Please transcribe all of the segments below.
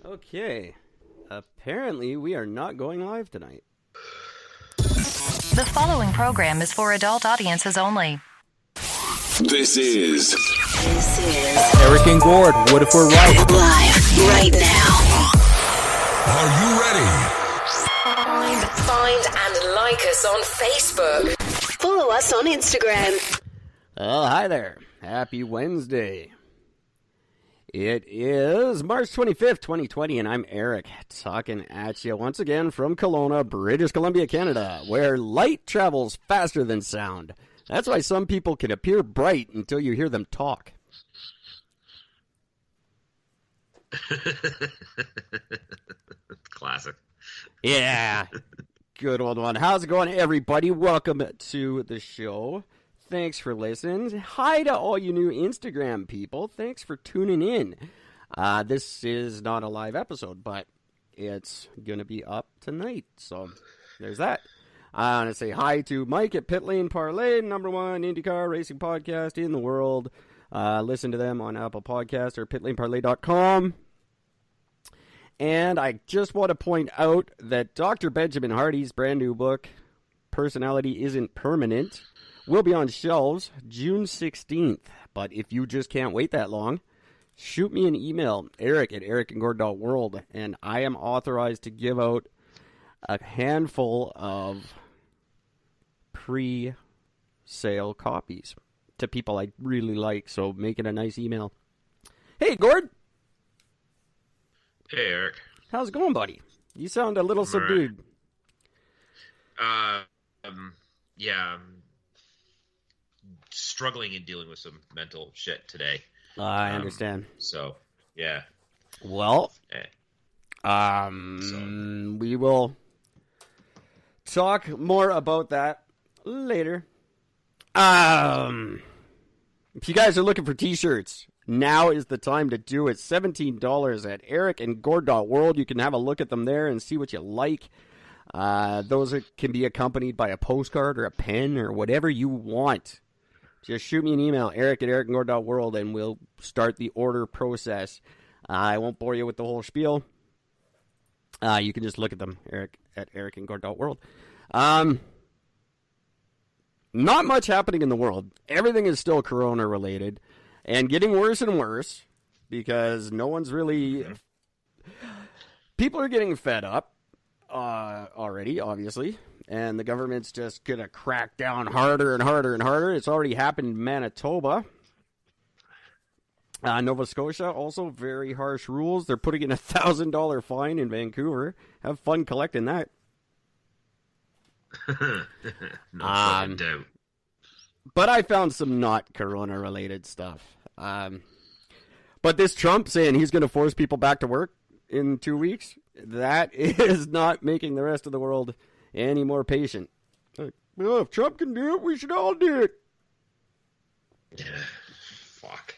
Okay. Apparently, we are not going live tonight. The following program is for adult audiences only. This is Eric and Gord. What if we're right? Live right now. Are you ready? Find and like us on Facebook. Follow us on Instagram. Oh, hi there. Happy Wednesday. It is March 25th, 2020, and I'm Eric, talking at you once again from Kelowna, British Columbia, Canada, where light travels faster than sound. That's why some people can appear bright until you hear them talk. Classic. Yeah, good old one. How's it going, everybody? Welcome to the show. Thanks for listening. Hi to all you new Instagram people. Thanks for tuning in. This is not a live episode, but it's going to be up tonight. So there's that. I want to say hi to Mike at Pit Lane Parlay, #1 IndyCar racing podcast in the world. Listen to them on Apple Podcasts or pitlaneparlay.com. And I just want to point out that Dr. Benjamin Hardy's brand new book, Personality Isn't Permanent, will be on shelves June 16th. But if you just can't wait that long, shoot me an email, eric@ericandgord.world, and I am authorized to give out a handful of pre-sale copies to people I really like. So make it a nice email. Hey, Gord. Hey, Eric. How's it going, buddy? You sound a little subdued. Yeah, I'm struggling and dealing with some mental shit today. I understand. So, yeah. Well, we will talk more about that later. If you guys are looking for t-shirts, now is the time to do it. $17 at ericandgord.world. You can have a look at them there and see what you like. Those can be accompanied by a postcard or a pen or whatever you want. Just shoot me an email, eric@ericandgord.world, and we'll start the order process. I won't bore you with the whole spiel. You can just look at them, eric@ericandgord.world. Not much happening in the world. Everything is still corona-related and getting worse and worse because no one's really... People are getting fed up already, obviously. And the government's just going to crack down harder and harder and harder. It's already happened in Manitoba. Nova Scotia, also very harsh rules. They're putting in a $1,000 fine in Vancouver. Have fun collecting that. No fucking doubt. But I found some not corona-related stuff. But this Trump saying he's going to force people back to work in 2 weeks, that is not making the rest of the world any more patient. Well, if Trump can do it, we should all do it. Yeah. Fuck.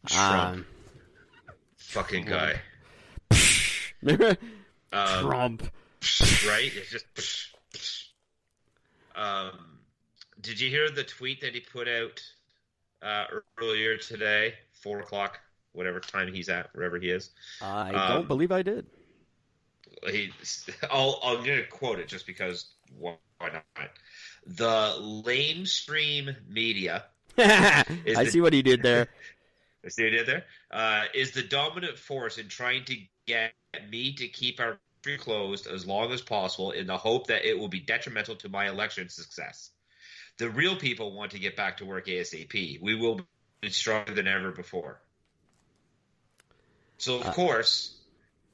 Trump. Fucking guy. Trump. Right? It's just... did you hear the tweet that he put out earlier today? 4 o'clock, whatever time he's at, wherever he is. I don't believe I did. I'm going to quote it just because why not? The lamestream media. I see what he did there. I see what he did there. Is the dominant force in trying to get me to keep our country closed as long as possible in the hope that it will be detrimental to my election success. The real people want to get back to work ASAP. We will be stronger than ever before. So, of course,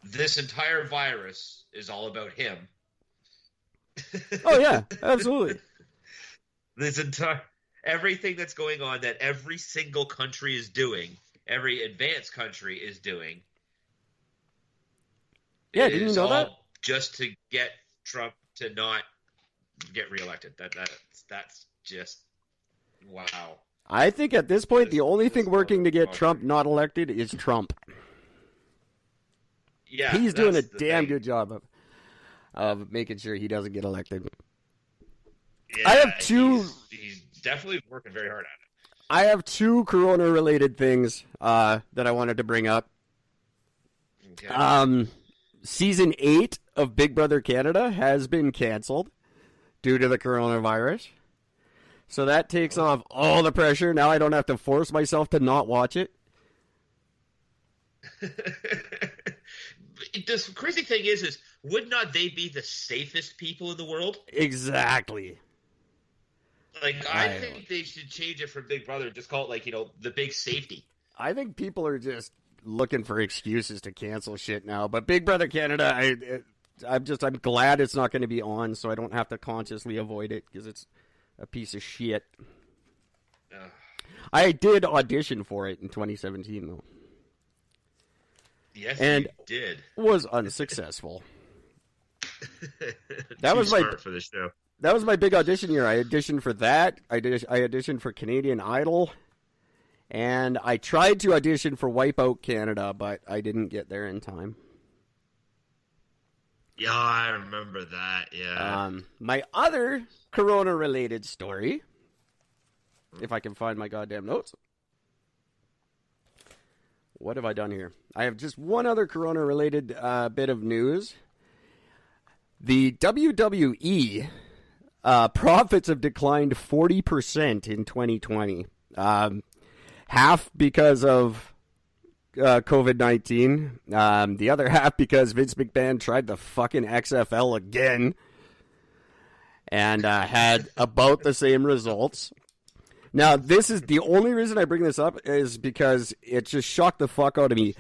this entire virus is all about him. Oh, yeah, absolutely. Everything that's going on that every single country is doing, every advanced country is doing. Yeah, didn't you know that? Just to get Trump to not get reelected. That's just wow. I think at this point, the only thing working to get Trump not elected is Trump. Yeah, he's doing a damn good job of making sure he doesn't get elected. Yeah, I have two. He's definitely working very hard at it. I have two corona-related things that I wanted to bring up. Okay. Season 8 of Big Brother Canada has been canceled due to the coronavirus. So that takes off all the pressure. Now I don't have to force myself to not watch it. The crazy thing is would not they be the safest people in the world? Exactly. Like, I think they should change it from Big Brother. Just call it, like, the big safety. I think people are just looking for excuses to cancel shit now. But Big Brother Canada, I'm glad it's not going to be on, so I don't have to consciously avoid it because it's a piece of shit. I did audition for it in 2017, though. Yes, and you did. Was unsuccessful. That Too was smart for the show. That was my big audition year. I auditioned for that. I auditioned for Canadian Idol. And I tried to audition for Wipeout Canada, but I didn't get there in time. Yeah, I remember that, yeah. My other Corona-related story, if I can find my goddamn notes. What have I done here? I have just one other Corona-related bit of news. The WWE profits have declined 40% in 2020. Half because of COVID-19. The other half because Vince McMahon tried the fucking XFL again and had about the same results. Now, this is the only reason I bring this up is because it just shocked the fuck out of me.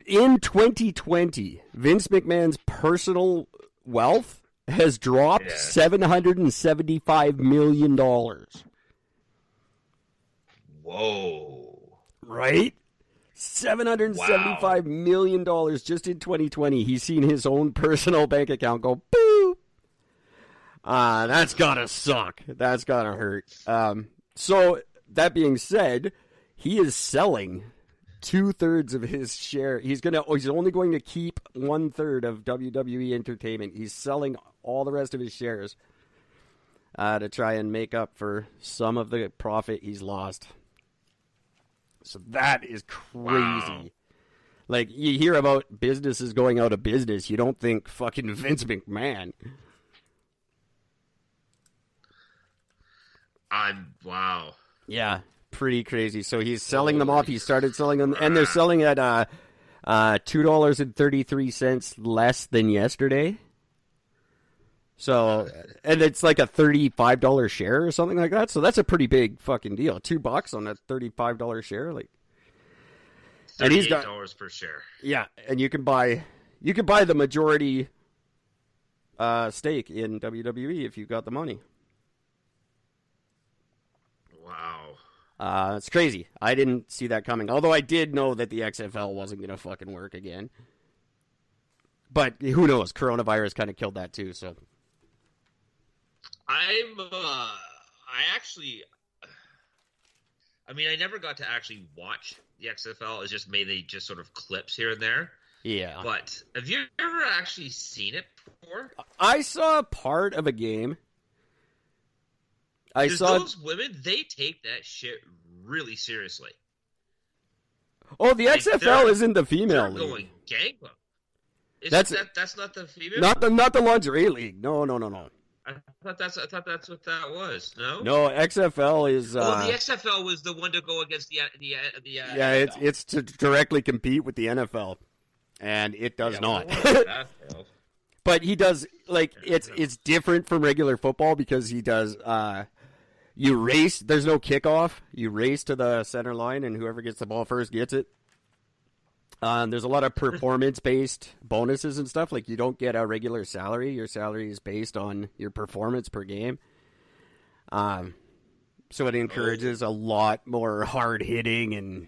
In 2020, Vince McMahon's personal wealth has dropped $775 million. Whoa. Right? $775 million just in 2020. He's seen his own personal bank account go boop. That's gotta suck. That's gotta hurt. So, that being said, he is selling 2/3 of his share. He's only going to keep 1/3 of WWE Entertainment. He's selling all the rest of his shares to try and make up for some of the profit he's lost. So that is crazy. Wow. Like, you hear about businesses going out of business. You don't think fucking Vince McMahon. Wow. Yeah, pretty crazy. So he's selling them off. He started selling them, and they're selling at $2.33 less than yesterday. So, and it's like a $35 share or something like that. So that's a pretty big fucking deal. $2 on a $35 share, like. And he's got $38 per share. Yeah, and you can buy the majority stake in WWE if you got the money. Wow. It's crazy. I didn't see that coming. Although I did know that the XFL wasn't going to fucking work again. But who knows? Coronavirus kind of killed that too, so. I never got to actually watch the XFL. It's just mainly just sort of clips here and there. Yeah. But have you ever actually seen it before? I saw part of a game. Those women, they take that shit really seriously. Oh, the XFL isn't the female league. Going gangbang. That's not the female. Not the lingerie league. No. I thought that's what that was. No. No, XFL is. The XFL was the one to go against the yeah, NFL. it's to directly compete with the NFL, and it does not. But he does it's different from regular football because he does. You race. There's no kickoff. You race to the center line, and whoever gets the ball first gets it. There's a lot of performance-based bonuses and stuff. Like, you don't get a regular salary. Your salary is based on your performance per game. So it encourages a lot more hard hitting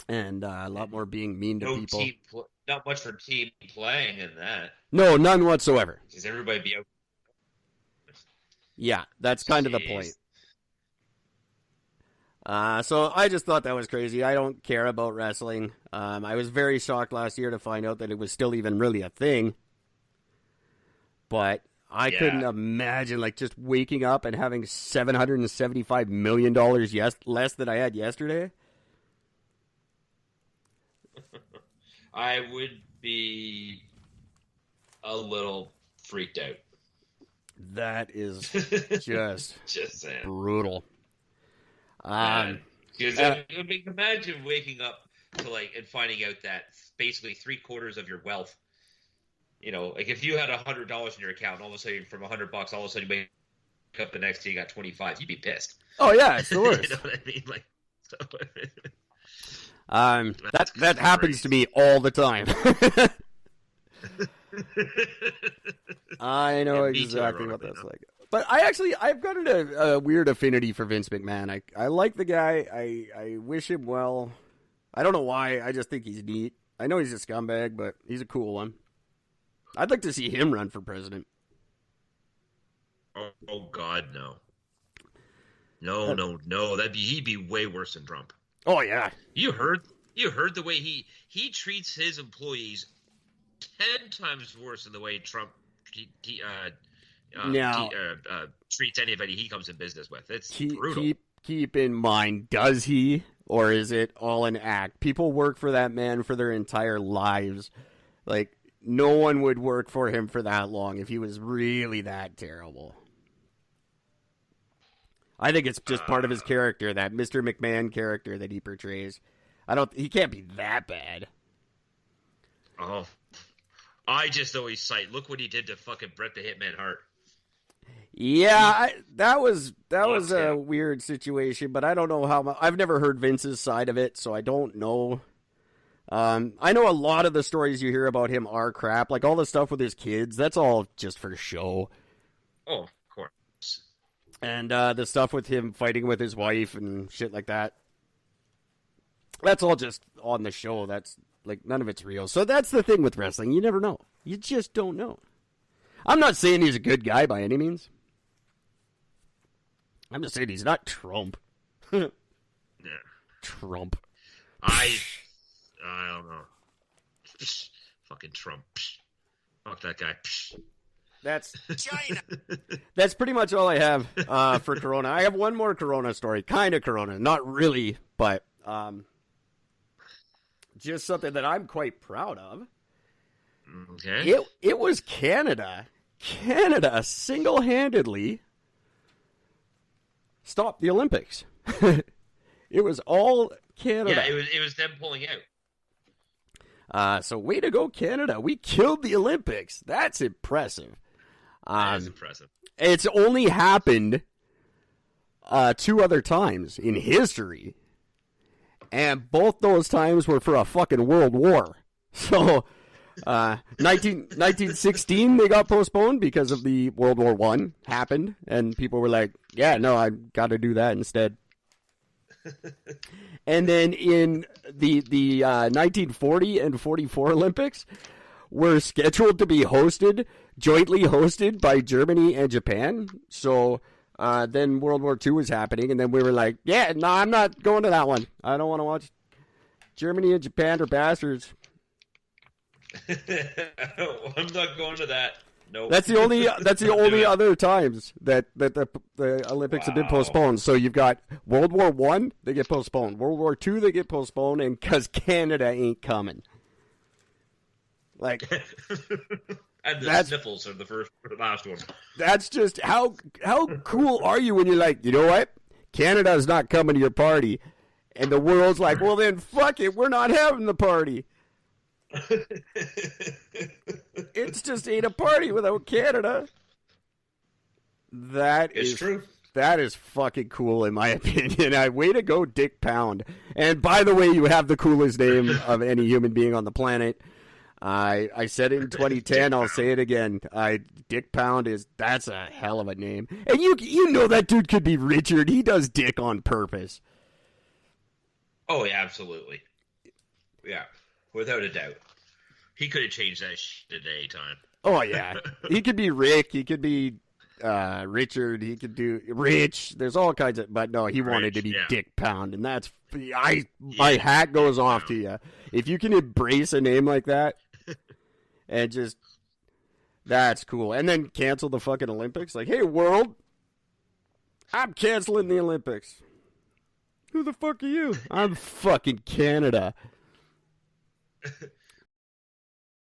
and a lot more being mean to people. Not much for team playing in that. No, none whatsoever. Does everybody be out? Yeah, that's kind of the point. So I just thought that was crazy. I don't care about wrestling. I was very shocked last year to find out that it was still even really a thing. But I couldn't imagine just waking up and having $775 million less than I had yesterday. I would be a little freaked out. That is just saying. brutal. Because imagine waking up to and finding out that basically 3/4 of your wealth, if you had $100 in your account, all of a sudden from $100, all of a sudden you wake up the next day you got 25, you'd be pissed. Oh yeah, it's the worst. You know what I mean? That happens to me all the time. I know exactly what that's like. But I've got a weird affinity for Vince McMahon. I like the guy. I wish him well. I don't know why. I just think he's neat. I know he's a scumbag, but he's a cool one. I'd like to see him run for president. Oh God, no. No. He'd be way worse than Trump. Oh yeah. You heard the way he treats his employees 10 times worse than the way Trump treats anybody he comes in business with. It's brutal. Keep in mind, does he, or is it all an act? People work for that man for their entire lives. No one would work for him for that long if he was really that terrible. I think it's just part of his character, that Mr. McMahon character that he portrays. He can't be that bad. Oh, I just always cite, look what he did to fucking Bret the Hitman Hart. Yeah, that was a weird situation, but I don't know how much. I've never heard Vince's side of it, so I don't know. I know a lot of the stories you hear about him are crap. Like all the stuff with his kids, that's all just for show. Oh, of course. And the stuff with him fighting with his wife and shit like that, that's all just on the show. That's none of it's real. So that's the thing with wrestling. You never know. You just don't know. I'm not saying he's a good guy by any means. I'm just saying he's not Trump. Yeah. Trump. I don't know. Fucking Trump. Fuck that guy. That's China. That's pretty much all I have for Corona. I have one more Corona story. Kind of Corona. Not really, but just something that I'm quite proud of. Okay. It was Canada. Canada single-handedly stopped the Olympics. It was all Canada. Yeah, it was them pulling out. So way to go, Canada. We killed the Olympics. That's impressive. That is impressive. It's only happened 2 other times in history. And both those times were for a fucking world war. So 1916 they got postponed because of the World War I happened. And people were like, yeah, no, I got to do that instead. And then in the 1940 and 44 Olympics were scheduled to be jointly hosted by Germany and Japan. So then World War II was happening, and then we were like, yeah, no, I'm not going to that one. I don't want to watch. Germany and Japan are bastards. I'm not going to that. Nope. That's the only other times that the Olympics have been postponed. So you've got World War I, they get postponed. World War II, they get postponed, and because Canada ain't coming. And the sniffles are the last one. That's just how cool are you when you're like, you know what? Canada's not coming to your party, and the world's like, well then fuck it, we're not having the party. It's just ain't a party without Canada. It's true. That is fucking cool in my opinion. Way to go, Dick Pound. And by the way, you have the coolest name of any human being on the planet. I said it in 2010. I'll say it again. Dick Pound that's a hell of a name. And you know that dude could be Richard. He does Dick on purpose. Oh yeah, absolutely. Yeah. Without a doubt. He could have changed that shit at any time. Oh, yeah. He could be Rick. He could be Richard. He could do Rich. There's all kinds of... But no, he wanted to be Dick Pound. And that's... My hat goes off to you. If you can embrace a name like that and just... That's cool. And then cancel the fucking Olympics. Like, hey, world, I'm canceling the Olympics. Who the fuck are you? I'm fucking Canada.